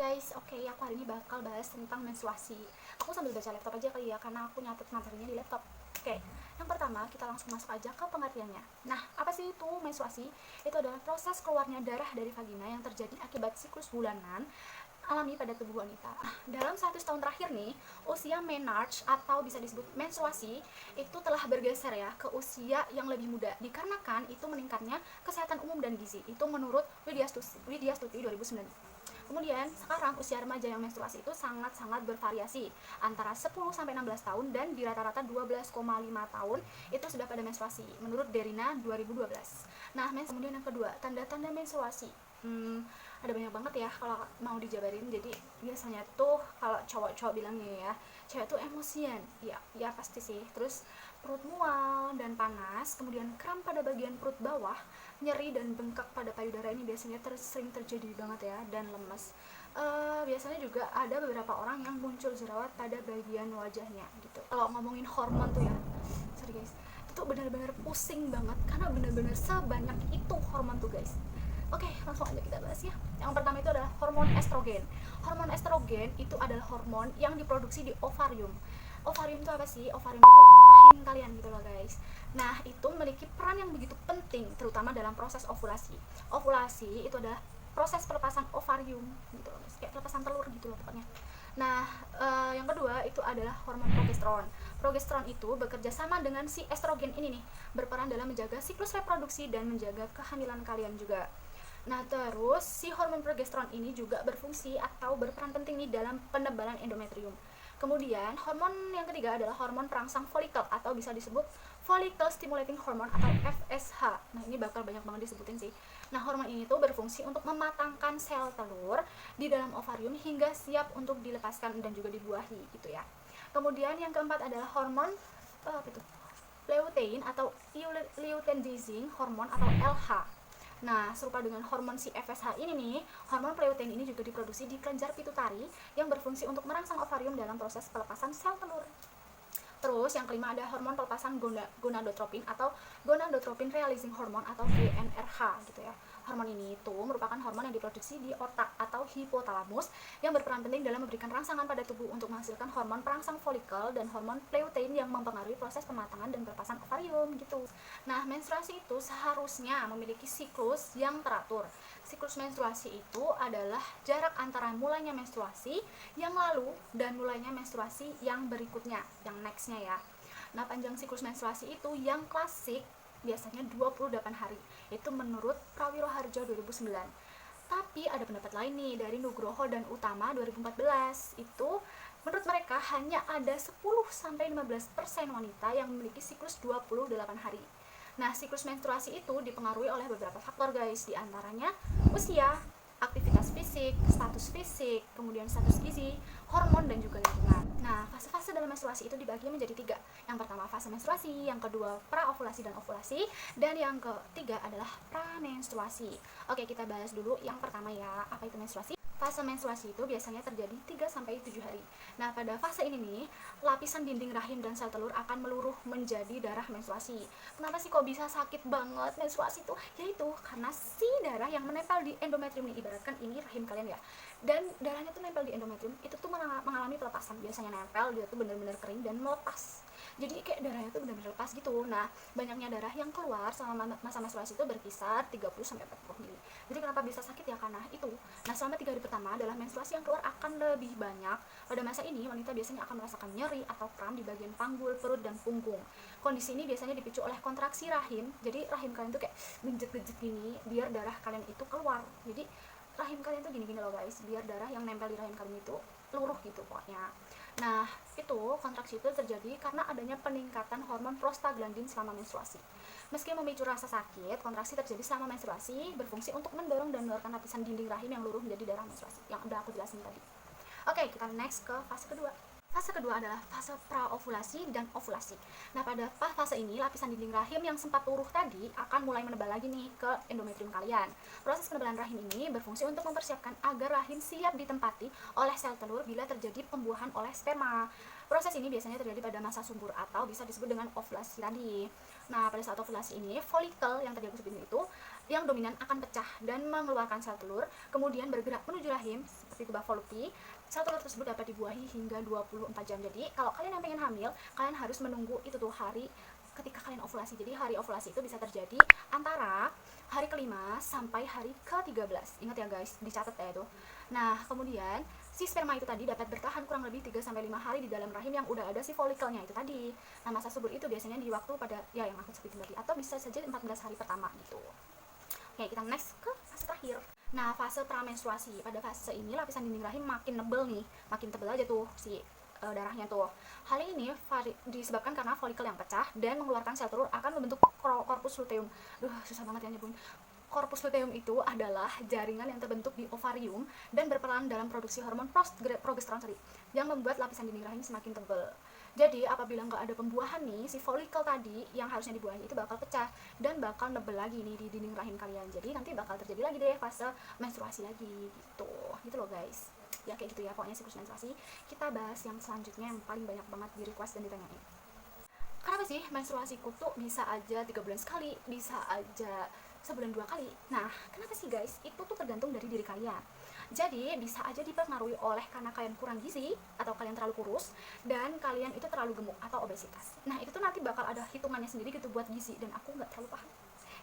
guys, oke, aku hari ini bakal bahas tentang menstruasi. Aku sambil baca laptop aja kali ya, karena aku nyatet materinya di laptop. Oke, yang pertama kita langsung masuk aja ke pengertiannya. Nah, apa sih itu menstruasi? Itu adalah proses keluarnya darah dari vagina yang terjadi akibat siklus bulanan alami pada tubuh wanita. Dalam 100 tahun terakhir nih, usia menarche atau bisa disebut menstruasi itu telah bergeser ya ke usia yang lebih muda dikarenakan itu meningkatnya kesehatan umum dan gizi. Itu menurut Widya Stuti 2009. Kemudian sekarang usia remaja yang menstruasi itu sangat-sangat bervariasi antara 10 sampai 16 tahun dan di rata-rata 12,5 tahun itu sudah pada menstruasi menurut Derina 2012. Nah, kemudian yang kedua, tanda-tanda menstruasi. Ada banyak banget ya kalau mau dijabarin. Jadi biasanya tuh kalau cowok-cowok bilangnya ya, cewek tuh emosian. Ya pasti sih. Terus perut mual dan panas, kemudian kram pada bagian perut bawah, nyeri dan bengkak pada payudara ini biasanya sering terjadi banget ya, dan lemas. Biasanya juga ada beberapa orang yang muncul jerawat pada bagian wajahnya gitu. Kalau ngomongin hormon tuh ya, sorry guys, itu benar-benar pusing banget karena benar-benar sebanyak itu hormon tuh guys. Oke, langsung aja kita bahas ya. Yang pertama itu adalah hormon estrogen. Hormon estrogen itu adalah hormon yang diproduksi di ovarium. Ovarium itu apa sih? Ovarium itu rahim kalian gitu loh guys. Nah, itu memiliki peran yang begitu penting terutama dalam proses ovulasi. Ovulasi itu adalah proses pelepasan ovarium gitu loh guys. Kayak pelepasan telur gitu loh pokoknya. Nah, yang kedua itu adalah hormon progesteron. Progesteron itu bekerja sama dengan si estrogen ini nih, berperan dalam menjaga siklus reproduksi dan menjaga kehamilan kalian juga. Nah, terus si hormon progesteron ini juga berfungsi atau berperan penting nih dalam penebalan endometrium. Kemudian, hormon yang ketiga adalah hormon perangsang folikel atau bisa disebut follicle stimulating hormone atau FSH. Nah, ini bakal banyak banget disebutin sih. Nah, hormon ini tuh berfungsi untuk mematangkan sel telur di dalam ovarium hingga siap untuk dilepaskan dan juga dibuahi gitu ya. Kemudian yang keempat adalah hormon lutein atau luteinizing hormone atau LH. Nah, serupa dengan hormon si FSH ini nih, hormon lutein ini juga diproduksi di kelenjar pituitari yang berfungsi untuk merangsang ovarium dalam proses pelepasan sel telur. Terus yang kelima ada hormon pelepasan gonadotropin atau gonadotropin releasing hormone atau GnRH gitu ya. Hormon ini itu merupakan hormon yang diproduksi di otak atau hipotalamus yang berperan penting dalam memberikan rangsangan pada tubuh untuk menghasilkan hormon perangsang folikel dan hormon lutein yang mempengaruhi proses pematangan dan pelepasan ovarium gitu. Nah, menstruasi itu seharusnya memiliki siklus yang teratur. Siklus menstruasi itu adalah jarak antara mulainya menstruasi yang lalu dan mulainya menstruasi yang berikutnya, yang nextnya ya. Nah, panjang siklus menstruasi itu yang klasik biasanya 28 hari. Itu menurut Prawiroharjo 2009. Tapi ada pendapat lain nih dari Nugroho dan Utama 2014. Itu menurut mereka hanya ada 10-15% wanita yang memiliki siklus 28 hari. Nah, siklus menstruasi itu dipengaruhi oleh beberapa faktor guys, di antaranya usia, aktivitas fisik, kemudian status gizi, hormon, dan juga lingkungan. Nah, fase-fase dalam menstruasi itu dibagi menjadi 3. Yang pertama fase menstruasi, yang kedua praovulasi dan ovulasi, dan yang ketiga adalah pramenstruasi. Oke, kita bahas dulu yang pertama ya, apa itu menstruasi? Fase menstruasi itu biasanya terjadi 3-7 hari. Nah, pada fase ini nih, lapisan dinding rahim dan sel telur akan meluruh menjadi darah menstruasi. Kenapa sih kok bisa sakit banget menstruasi itu? Yaitu karena si darah yang menempel di endometrium nih, ibaratkan ini rahim kalian ya. Dan darahnya tuh nempel di endometrium, itu tuh mengalami pelepasan. Biasanya nempel, dia tuh benar-benar kering dan melepas. Jadi kayak darahnya tuh benar-benar lepas gitu. Nah, banyaknya darah yang keluar selama masa menstruasi itu berkisar 30-40 mili. Jadi kenapa bisa sakit ya? Karena itu. Nah, selama 3 hari pertama adalah menstruasi yang keluar akan lebih banyak. Pada masa ini wanita biasanya akan merasakan nyeri atau kram di bagian panggul, perut, dan punggung. Kondisi ini biasanya dipicu oleh kontraksi rahim. Jadi rahim kalian tuh kayak genjet-genjet gini biar darah kalian itu keluar. Jadi rahim kalian tuh gini-gini loh guys, biar darah yang nempel di rahim kalian itu luruh gitu pokoknya. Nah, itu kontraksi itu terjadi karena adanya peningkatan hormon prostaglandin selama menstruasi. Meski memicu rasa sakit, kontraksi terjadi selama menstruasi berfungsi untuk mendorong dan mengeluarkan lapisan dinding rahim yang luruh menjadi darah menstruasi, yang udah aku jelasin tadi. Oke, kita next ke fase kedua. Fase kedua adalah fase praovulasi dan ovulasi. Nah, pada fase ini lapisan dinding rahim yang sempat luruh tadi akan mulai menebal lagi nih ke endometrium kalian. Proses penebalan rahim ini berfungsi untuk mempersiapkan agar rahim siap ditempati oleh sel telur bila terjadi pembuahan oleh sperma. Proses ini biasanya terjadi pada masa subur atau bisa disebut dengan ovulasi tadi. Nah, pada saat ovulasi ini, folikel yang tadi aku sebutin itu yang dominan akan pecah dan mengeluarkan sel telur, kemudian bergerak menuju rahim seperti tuba Fallopi. Sel telur tersebut dapat dibuahi hingga 24 jam. Jadi kalau kalian yang pengen hamil, kalian harus menunggu itu tuh hari ketika kalian ovulasi. Jadi hari ovulasi itu bisa terjadi antara hari kelima sampai hari ke-13. Ingat ya guys, dicatat ya itu. Nah, kemudian si sperma itu tadi dapat bertahan kurang lebih 3-5 hari di dalam rahim yang udah ada si folikelnya itu tadi. Nah, masa subur itu biasanya di waktu pada ya yang aku sebutin tadi, atau bisa saja 14 hari pertama gitu. Oke, kita next ke fase terakhir. Nah, fase pramenstruasi. Pada fase ini lapisan dinding rahim makin nebel nih, makin tebel aja tuh si darahnya tuh. Hal ini disebabkan karena folikel yang pecah dan mengeluarkan sel telur akan membentuk corpus luteum. Susah banget ya nyebutnya. Corpus luteum itu adalah jaringan yang terbentuk di ovarium dan berperan dalam produksi hormon progesteron yang membuat lapisan dinding rahim semakin tebal. Jadi apabila nggak ada pembuahan nih, si folikel tadi yang harusnya dibuahi itu bakal pecah dan bakal nebel lagi nih di dinding rahim kalian. Jadi nanti bakal terjadi lagi deh fase menstruasi lagi gitu loh guys. Ya kayak gitu ya pokoknya siklus menstruasi. Kita bahas yang selanjutnya yang paling banyak banget di request dan ditanyain. Kenapa sih menstruasiku tuh bisa aja 3 bulan sekali, bisa aja sebulan 2 kali? Nah, kenapa sih guys? Itu tuh tergantung dari diri kalian. Jadi bisa aja dipengaruhi oleh karena kalian kurang gizi atau kalian terlalu kurus dan kalian itu terlalu gemuk atau obesitas. Nah, itu tuh nanti bakal ada hitungannya sendiri gitu buat gizi dan aku nggak terlalu paham.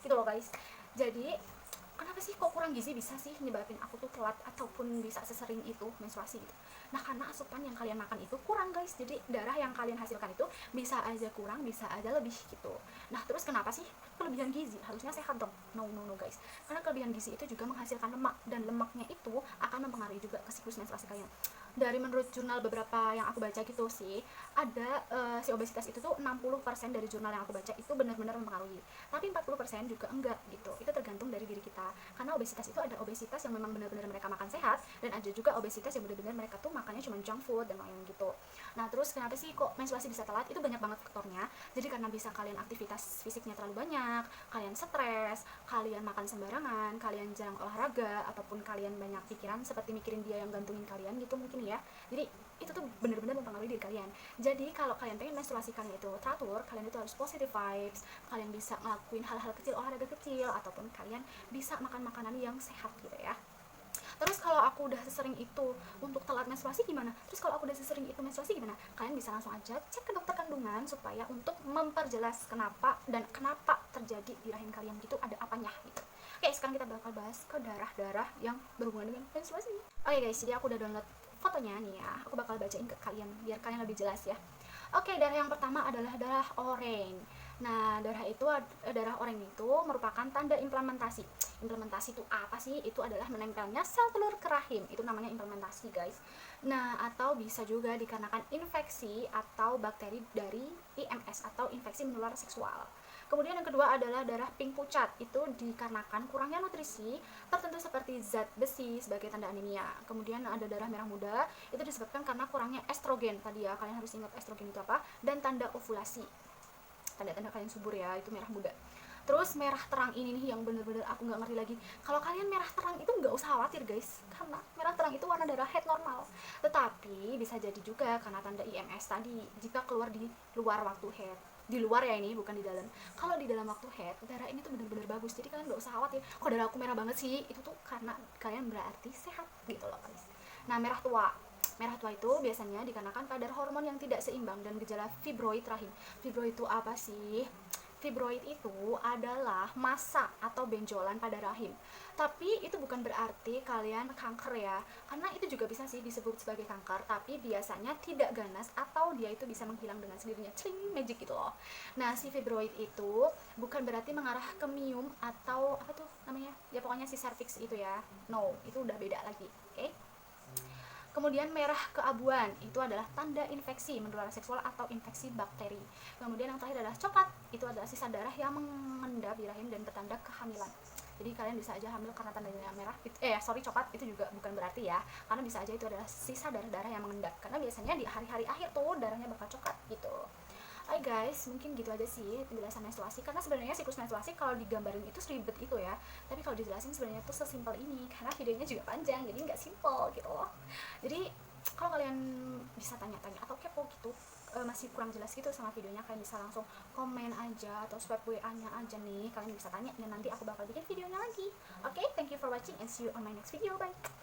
Gitu loh guys. Jadi kenapa sih kok kurang gizi bisa sih nyebabin aku tuh telat ataupun bisa sesering itu menstruasi gitu? Nah, karena asupan yang kalian makan itu kurang guys. Jadi darah yang kalian hasilkan itu bisa aja kurang, bisa aja lebih gitu. Nah, terus kenapa sih kelebihan gizi? Harusnya sehat dong. No guys. Karena kelebihan gizi itu juga menghasilkan lemak dan lemaknya itu akan mempengaruhi juga ke siklus menstruasi kalian. Dari menurut jurnal beberapa yang aku baca gitu sih, ada si obesitas itu tuh 60% dari jurnal yang aku baca itu benar-benar mempengaruhi. Tapi 40% juga enggak gitu. Itu tergantung dari diri kita. Karena obesitas itu ada obesitas yang memang benar-benar mereka makan sehat dan ada juga obesitas yang benar-benar mereka tuh makannya cuma junk food dan lain gitu. Nah, terus kenapa sih kok menstruasi bisa telat? Itu banyak banget faktornya. Jadi karena bisa kalian aktivitas fisiknya terlalu banyak, kalian stres, kalian makan sembarangan, kalian jarang olahraga, ataupun kalian banyak pikiran seperti mikirin dia yang gantungin kalian gitu mungkin ya. Jadi itu tuh benar-benar mempengaruhi diri kalian. Jadi kalau kalian pengen menstruasi kalian itu teratur, kalian itu harus positive vibes, kalian bisa ngelakuin hal-hal kecil, olahraga kecil, ataupun kalian bisa makan makanan yang sehat gitu ya. Terus kalau aku udah sesering itu untuk telat menstruasi gimana? Terus kalau aku udah sesering itu menstruasi gimana? Kalian bisa langsung aja cek ke dokter kandungan supaya untuk memperjelas kenapa dan kenapa terjadi di rahim kalian gitu, ada apanya gitu. Oke, sekarang kita bakal bahas ke darah-darah yang berhubungan dengan menstruasi. Oke guys, jadi aku udah download fotonya nih ya. Aku bakal bacain ke kalian biar kalian lebih jelas ya. Oke, darah yang pertama adalah darah oranye. Nah, darah oranye itu merupakan tanda implementasi. Implementasi itu apa sih? Itu adalah menempelnya sel telur ke rahim. Itu namanya implementasi, guys. Nah, atau bisa juga dikarenakan infeksi atau bakteri dari IMS atau infeksi menular seksual. Kemudian yang kedua adalah darah pink pucat. Itu dikarenakan kurangnya nutrisi tertentu seperti zat besi sebagai tanda anemia. Kemudian ada darah merah muda, itu disebabkan karena kurangnya estrogen tadi ya. Kalian harus ingat estrogen itu apa, dan tanda ovulasi. Tanda-tanda kalian subur ya, itu merah muda. Terus merah terang ini nih yang bener-bener aku nggak ngerti lagi. Kalau kalian merah terang itu nggak usah khawatir guys, karena merah terang itu warna darah head normal. Tetapi bisa jadi juga karena tanda IMS tadi jika keluar di luar waktu head. Di luar ya, ini bukan di dalam. Kalau di dalam waktu head, darah ini tuh bener-bener bagus. Jadi kalian nggak usah khawatir, kok darah aku merah banget sih. Itu tuh karena kalian berarti sehat gitu loh guys. Nah, merah tua. Merah tua itu biasanya dikarenakan kadar hormon yang tidak seimbang dan gejala fibroid rahim. Fibroid itu apa sih? Fibroid itu adalah massa atau benjolan pada rahim. Tapi itu bukan berarti kalian kanker ya. Karena itu juga bisa sih disebut sebagai kanker, tapi biasanya tidak ganas atau dia itu bisa menghilang dengan sendirinya. Cling, magic gitu loh. Nah, si fibroid itu bukan berarti mengarah ke miom atau apa tuh namanya? Ya pokoknya si cervix itu ya. No, itu udah beda lagi. Oke? Kemudian merah keabuan, itu adalah tanda infeksi menular seksual atau infeksi bakteri. Kemudian yang terakhir adalah coklat, itu adalah sisa darah yang mengendap di rahim dan bertanda kehamilan. Jadi kalian bisa aja hamil karena tandanya merah, coklat itu juga bukan berarti ya, karena bisa aja itu adalah sisa darah-darah yang mengendap. Karena biasanya di hari-hari akhir tuh darahnya bakal coklat gitu. Hai guys, mungkin gitu aja sih penjelasan menstruasi. Karena sebenarnya siklus menstruasi kalau digambarin itu seribet itu ya, tapi kalau dijelasin sebenarnya tuh sesimpel ini. Karena videonya juga panjang, jadi nggak simpel gitu loh. Jadi kalau kalian bisa tanya-tanya atau kepo gitu masih kurang jelas gitu sama videonya, kalian bisa langsung komen aja atau swipe WA-nya aja nih, kalian bisa tanya dan nanti aku bakal bikin videonya lagi. Oke, thank you for watching and see you on my next video. Bye.